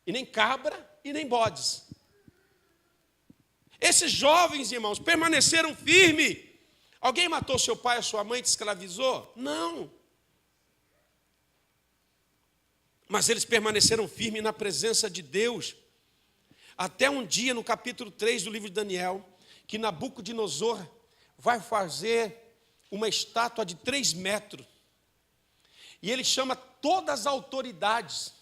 E nem cabra e nem bodes. Esses jovens, irmãos, permaneceram firmes. Alguém matou seu pai ou sua mãe e te escravizou? Não. Mas eles permaneceram firmes na presença de Deus. Até um dia, no capítulo 3 do livro de Daniel, que Nabucodonosor vai fazer uma estátua de 3 metros. E ele chama todas as autoridades.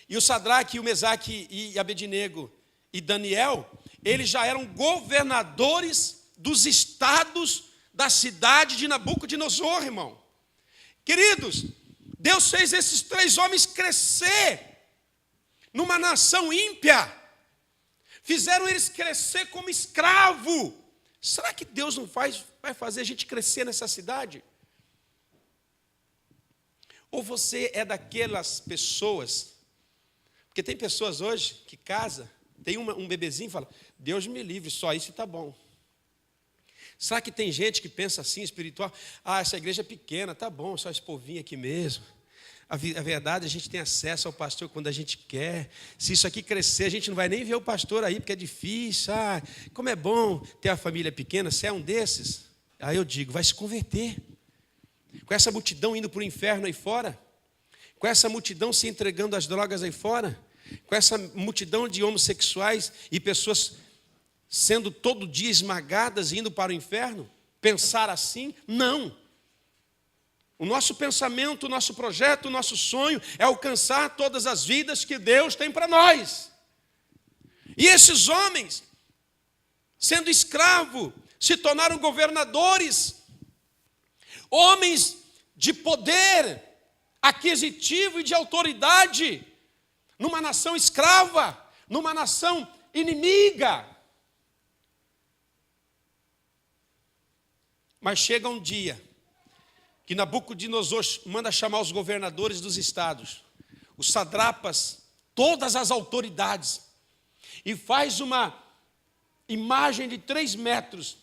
E o Sadraque, o Mesaque e Abednego e Daniel, eles já eram governadores dos estados da cidade de Nabucodonosor, irmão. Queridos, Deus fez esses 3 homens crescer numa nação ímpia. Fizeram eles crescer como escravo. Será que Deus não vai fazer a gente crescer nessa cidade? Ou você é daquelas pessoas, porque tem pessoas hoje que casam, tem um bebezinho e fala, Deus me livre, só isso está bom. Será que tem gente que pensa assim, espiritual? Essa igreja é pequena, tá bom, só esse povinho aqui mesmo. A verdade, a gente tem acesso ao pastor quando a gente quer. Se isso aqui crescer, a gente não vai nem ver o pastor aí, porque é difícil. Como é bom ter a família pequena, você é um desses. Aí eu digo, vai se converter. Com essa multidão indo para o inferno aí fora, com essa multidão se entregando às drogas aí fora, com essa multidão de homossexuais e pessoas sendo todo dia esmagadas e indo para o inferno, pensar assim? Não. O nosso pensamento, o nosso projeto, o nosso sonho é alcançar todas as vidas que Deus tem para nós. E esses homens, sendo escravos, se tornaram governadores, homens de poder aquisitivo e de autoridade, numa nação escrava, numa nação inimiga. Mas chega um dia que Nabucodonosor manda chamar os governadores dos estados, os satrapas, todas as autoridades, e faz uma imagem de 3 metros,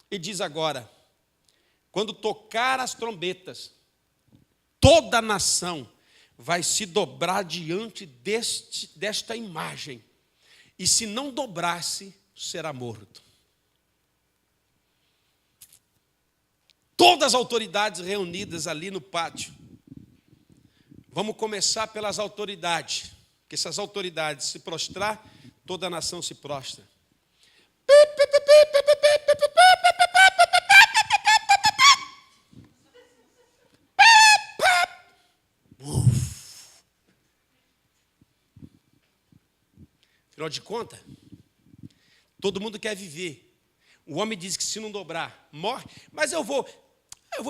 e diz agora, quando tocar as trombetas, toda a nação vai se dobrar diante desta imagem, e se não dobrar-se, será morto. Todas as autoridades reunidas ali no pátio. Vamos começar pelas autoridades, porque se as autoridades se prostrar, toda a nação se prostra. Afinal de contas, todo mundo quer viver. O homem diz que se não dobrar, morre. Mas eu vou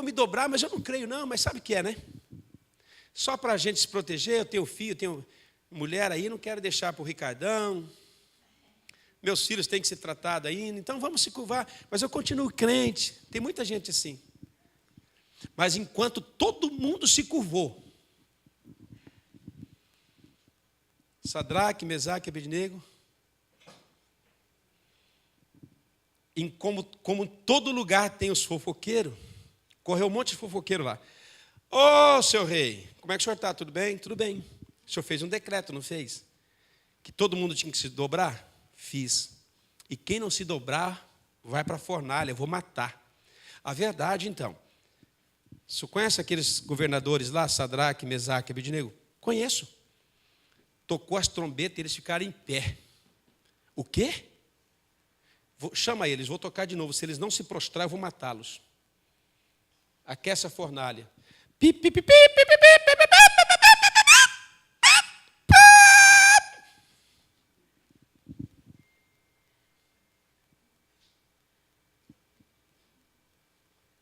me dobrar, mas eu não creio não, mas sabe o que é, né? Só para a gente se proteger, eu tenho filho, tenho mulher aí, não quero deixar para o Ricardão. Meus filhos têm que ser tratados ainda, então vamos se curvar. Mas eu continuo crente, tem muita gente assim. Mas enquanto todo mundo se curvou, Sadraque, Mesaque e Abednego, como todo lugar tem os fofoqueiros, correu um monte de fofoqueiro lá. Ô, seu rei, como é que o senhor está? Tudo bem? Tudo bem. O senhor fez um decreto, não fez? Que todo mundo tinha que se dobrar? Fiz. E quem não se dobrar, vai para a fornalha, eu vou matar. A verdade, então, o senhor conhece aqueles governadores lá, Sadraque, Mesaque e Abednego? Conheço. Tocou as trombetas e eles ficaram em pé. O quê? Chama eles, vou tocar de novo. Se eles não se prostrar, eu vou matá-los. Aquece a fornalha.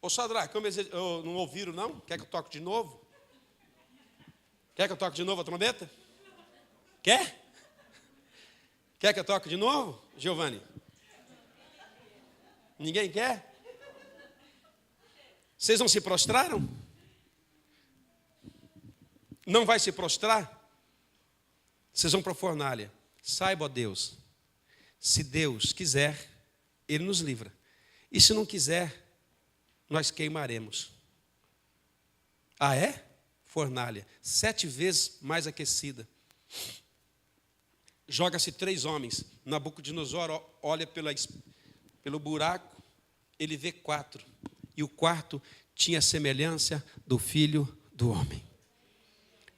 Ô Sadraque, não ouviram não? Quer que eu toque de novo? Quer que eu toque de novo a trombeta? Quer? Quer que eu toque de novo, Giovanni? Ninguém quer? Vocês não se prostraram? Não vai se prostrar? Vocês vão para a fornalha. Saiba, ó Deus, se Deus quiser, Ele nos livra. E se não quiser, nós queimaremos. Ah, é? Fornalha, 7 vezes mais aquecida. Joga-se 3 homens. Nabucodonosor olha pelo buraco, ele vê 4. E o quarto tinha a semelhança do Filho do Homem.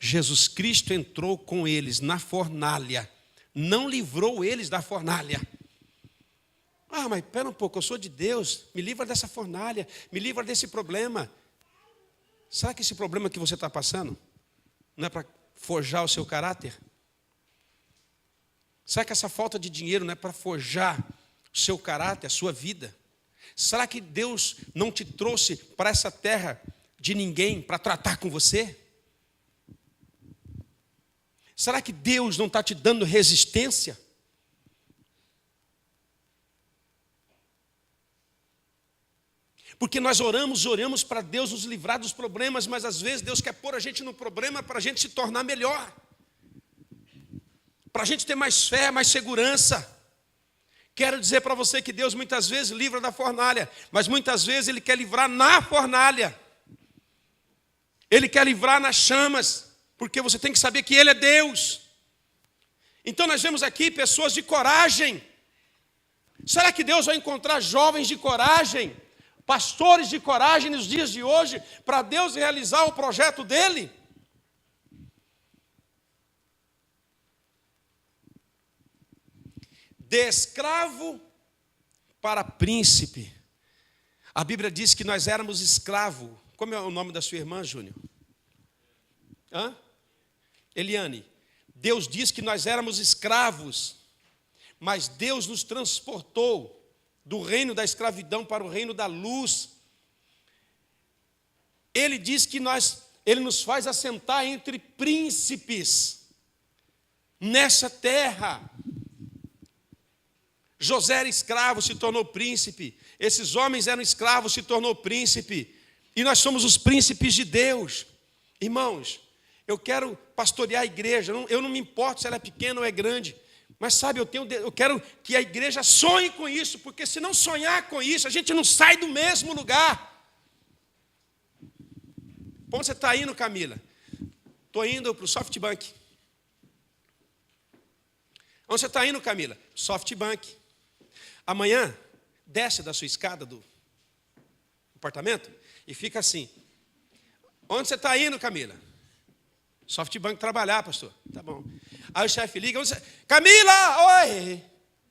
Jesus Cristo entrou com eles na fornalha. Não livrou eles da fornalha. Ah, mas espera um pouco, eu sou de Deus. Me livra dessa fornalha. Me livra desse problema. Será que esse problema que você está passando não é para forjar o seu caráter? Será que essa falta de dinheiro não é para forjar o seu caráter, a sua vida? Será que Deus não te trouxe para essa terra de ninguém para tratar com você? Será que Deus não está te dando resistência? Porque nós oramos para Deus nos livrar dos problemas, mas às vezes Deus quer pôr a gente no problema para a gente se tornar melhor. Para a gente ter mais fé, mais segurança. Quero dizer para você que Deus muitas vezes livra da fornalha, mas muitas vezes Ele quer livrar na fornalha. Ele quer livrar nas chamas, porque você tem que saber que Ele é Deus. Então nós vemos aqui pessoas de coragem. Será que Deus vai encontrar jovens de coragem, pastores de coragem nos dias de hoje, para Deus realizar o projeto dEle? De escravo para príncipe. A Bíblia diz que nós éramos escravos. Como é o nome da sua irmã, Júnior? Eliane. Deus diz que nós éramos escravos, mas Deus nos transportou do reino da escravidão para o reino da luz. Ele diz que Ele nos faz assentar entre príncipes nessa terra. José era escravo, se tornou príncipe. Esses homens eram escravos, se tornou príncipe. E nós somos os príncipes de Deus. Irmãos, eu quero pastorear a igreja. Eu não me importo se ela é pequena ou é grande. Mas sabe, eu quero que a igreja sonhe com isso. Porque se não sonhar com isso, a gente não sai do mesmo lugar. Onde você está indo, Camila? Estou indo para o SoftBank. Onde você está indo, Camila? SoftBank. Amanhã, desce da sua escada do apartamento e fica assim. Onde você está indo, Camila? SoftBank trabalhar, pastor. Tá bom. Aí o chefe liga. Camila, oi.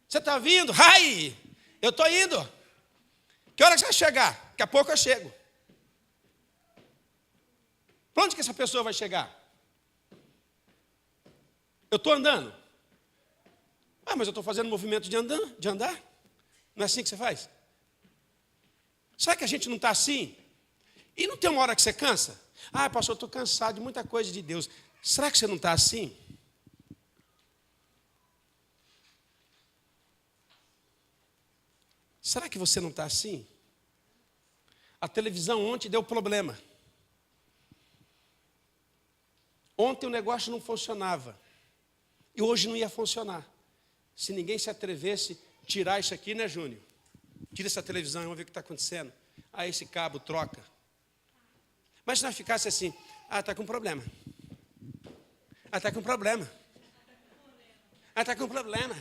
Você está vindo? Ai, eu estou indo. Que hora que você vai chegar? Daqui a pouco eu chego. Para onde que essa pessoa vai chegar? Eu estou andando. Ah, mas eu estou fazendo movimento de andar. Não é assim que você faz? Será que a gente não está assim? E não tem uma hora que você cansa? Ah, pastor, eu estou cansado de muita coisa de Deus. Será que você não está assim? Será que você não está assim? A televisão ontem deu problema. Ontem o negócio não funcionava. E hoje não ia funcionar. Se ninguém se atrevesse a tirar isso aqui, né, Júnior? Tira essa televisão e vamos ver o que está acontecendo. Ah, esse cabo troca. Mas se nós ficasse assim, está com problema. Está com problema. Está com problema.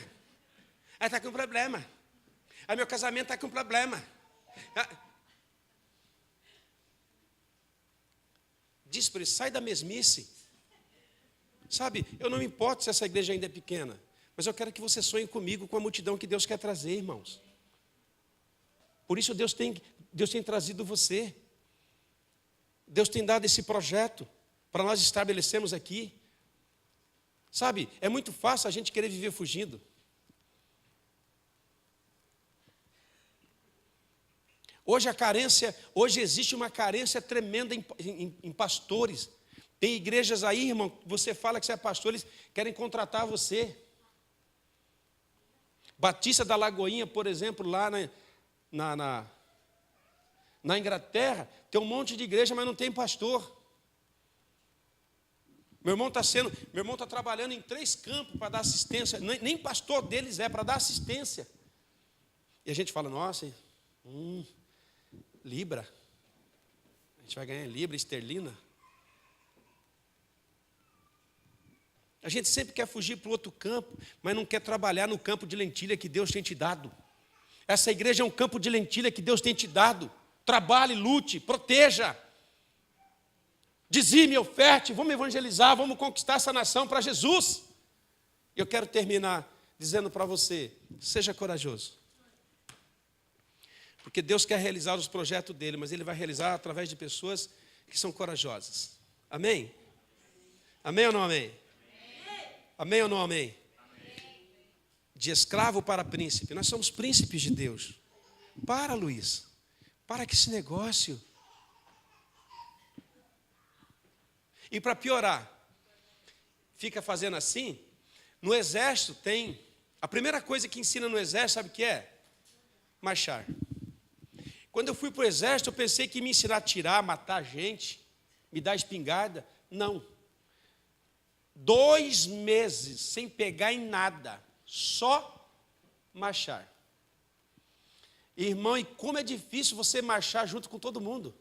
Está com problema. Meu casamento está com problema. Diz para ele, sai da mesmice. Sabe, eu não me importo se essa igreja ainda é pequena, mas eu quero que você sonhe comigo com a multidão que Deus quer trazer, irmãos. Por isso Deus tem trazido você. Deus tem dado esse projeto para nós estabelecermos aqui. Sabe, é muito fácil a gente querer viver fugindo. Hoje existe uma carência tremenda em pastores. Tem igrejas aí, irmão, você fala que você é pastor, eles querem contratar você. Batista da Lagoinha, por exemplo, lá na Inglaterra, tem um monte de igreja, mas não tem pastor. Meu irmão está trabalhando em 3 campos para dar assistência, nem pastor deles para dar assistência. E a gente fala, nossa, libra, a gente vai ganhar em libra, esterlina. A gente sempre quer fugir para o outro campo, mas não quer trabalhar no campo de lentilha que Deus tem te dado. Essa igreja é um campo de lentilha que Deus tem te dado. Trabalhe, lute, proteja. Dizime, oferte, vamos evangelizar, vamos conquistar essa nação para Jesus. Eu quero terminar dizendo para você, seja corajoso. Porque Deus quer realizar os projetos dele, mas ele vai realizar através de pessoas que são corajosas. Amém? Amém ou não amém? Amém ou não amém? De escravo para príncipe. Nós somos príncipes de Deus. Para, Luiz. Para com esse negócio. E para piorar, fica fazendo assim. No exército tem... A primeira coisa que ensina no exército, sabe o que é? Marchar. Quando eu fui para o exército, eu pensei que me ensinar a atirar, matar gente, me dar espingarda. Não. 2 meses sem pegar em nada, só marchar. Irmão, e como é difícil você marchar junto com todo mundo.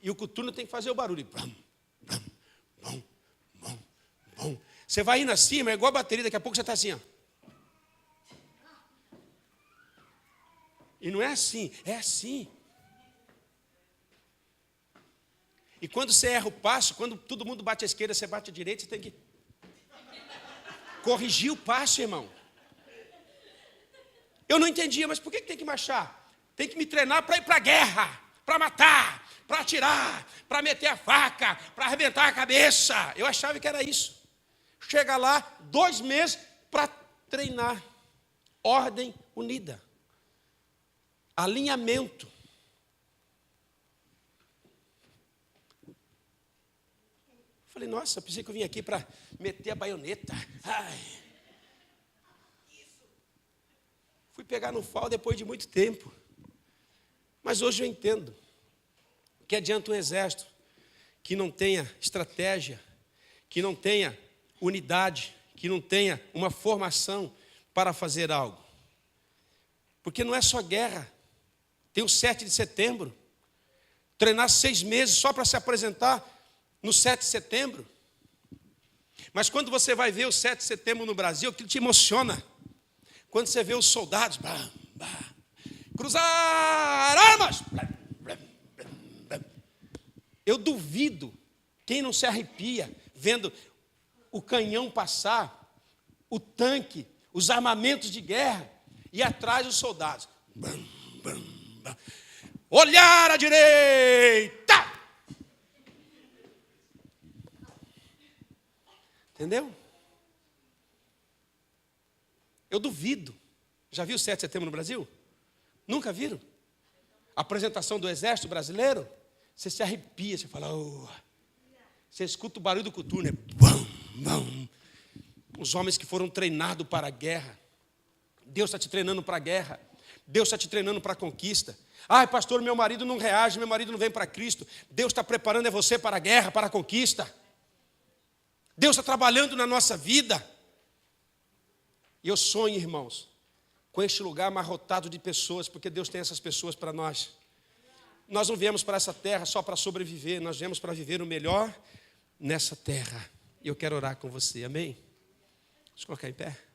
E o coturno tem que fazer o barulho. Bum, bum, bum, bum, bum. Você vai indo assim, mas é igual a bateria, daqui a pouco você está assim, ó. E não é assim, é assim. E quando você erra o passo, quando todo mundo bate à esquerda, você bate à direita, você tem que corrigir o passo, irmão. Eu não entendia, mas por que tem que marchar? Tem que me treinar para ir para a guerra, para matar, para atirar, para meter a faca, para arrebentar a cabeça. Eu achava que era isso. Chega lá, 2 meses para treinar. Ordem unida. Alinhamento. Falei, nossa, eu pensei que eu vim aqui para meter a baioneta. Ai. Fui pegar no FAU depois de muito tempo. Mas hoje eu entendo. Que adianta um exército que não tenha estratégia, que não tenha unidade, que não tenha uma formação para fazer algo. Porque não é só guerra. Tem o 7 de setembro. Treinar 6 meses só para se apresentar no 7 de setembro. Mas quando você vai ver o 7 de setembro no Brasil, aquilo te emociona. Quando você vê os soldados, cruzar armas. Eu duvido quem não se arrepia vendo o canhão passar, o tanque, os armamentos de guerra e atrás os soldados. Olhar à direita. Entendeu? Eu duvido. Já viu o 7 de setembro no Brasil? Nunca viram? A apresentação do exército brasileiro? Você se arrepia, você fala... Oh. Você escuta o barulho do coturno. Bum, bum. Os homens que foram treinados para a guerra. Deus está te treinando para a guerra. Deus está te treinando para a conquista. Ai, pastor, meu marido não reage, meu marido não vem para Cristo. Deus está preparando você para a guerra, para a conquista. Deus está trabalhando na nossa vida. E eu sonho, irmãos, com este lugar amarrotado de pessoas, porque Deus tem essas pessoas para nós. Nós não viemos para essa terra só para sobreviver, nós viemos para viver o melhor nessa terra. E eu quero orar com você, amém? Deixa eu colocar em pé.